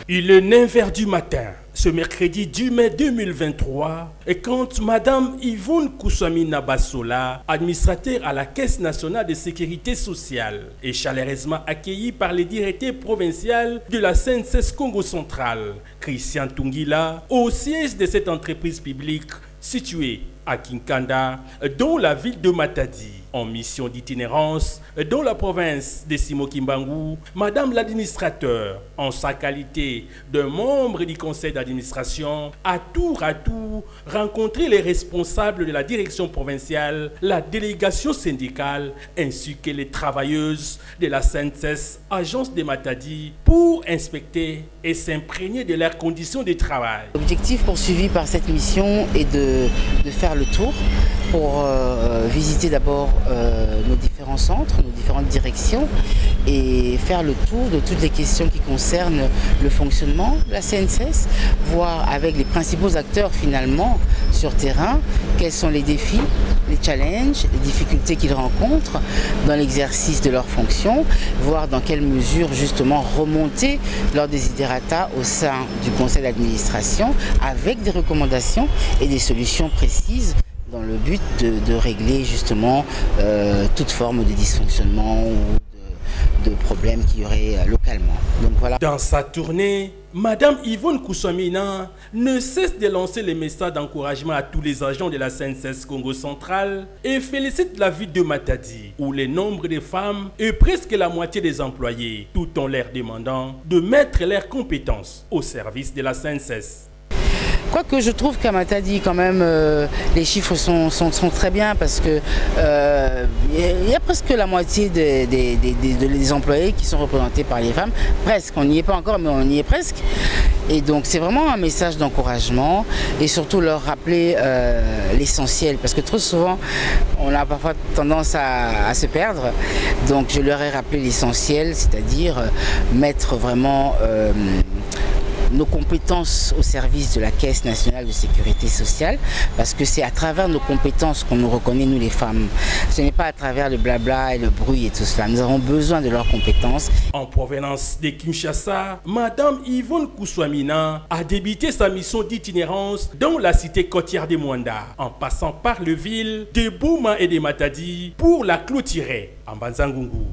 Il est 9 h du matin, ce mercredi 10 mai 2023, et quand Madame Yvonne Koussamina Bassola, administrateur à la Caisse nationale de sécurité sociale, est chaleureusement accueillie par les directeurs provinciaux de la CNSS Congo central, Christian Tungila, au siège de cette entreprise publique située à Kinkanda, dans la ville de Matadi. En mission d'itinérance dans la province de Simo-Kimbangu, Madame l'administrateur, en sa qualité de membre du conseil d'administration, a tour à tour rencontré les responsables de la direction provinciale, la délégation syndicale ainsi que les travailleuses de la CNSS, agence de Matadi, pour inspecter et s'imprégner de leurs conditions de travail. L'objectif poursuivi par cette mission est de faire le tour pour visiter d'abord nos différents centres, nos différentes directions et faire le tour de toutes les questions qui concernent le fonctionnement de la CNSS, voir avec les principaux acteurs finalement sur terrain quels sont les défis, les challenges, les difficultés qu'ils rencontrent dans l'exercice de leurs fonctions, voir dans quelle mesure justement remonter leurs desiderata au sein du conseil d'administration avec des recommandations et des solutions précises dans le but de régler justement toute forme de dysfonctionnement ou de problèmes qu'il y aurait localement. Donc, voilà. Dans sa tournée, Madame Yvonne Koussamina ne cesse de lancer les messages d'encouragement à tous les agents de la CNSS Congo central et félicite la ville de Matadi, où le nombre de femmes est presque la moitié des employés, tout en leur demandant de mettre leurs compétences au service de la CNSS. Quoique je trouve qu'à Matadi, quand même, les chiffres sont très bien parce que il y a presque la moitié des employés qui sont représentés par les femmes. Presque, on n'y est pas encore, mais on y est presque. Et donc c'est vraiment un message d'encouragement et surtout leur rappeler l'essentiel parce que trop souvent on a parfois tendance à se perdre. Donc je leur ai rappelé l'essentiel, c'est-à-dire mettre vraiment nos compétences au service de la Caisse nationale de sécurité sociale, parce que c'est à travers nos compétences qu'on nous reconnaît, nous les femmes. Ce n'est pas à travers le blabla et le bruit et tout cela. Nous avons besoin de leurs compétences. En provenance de Kinshasa, Madame Yvonne Koussamina a débuté sa mission d'itinérance dans la cité côtière de Mwanda, en passant par les villes de Bouma et de Matadi pour la clôturer en Banzangungu.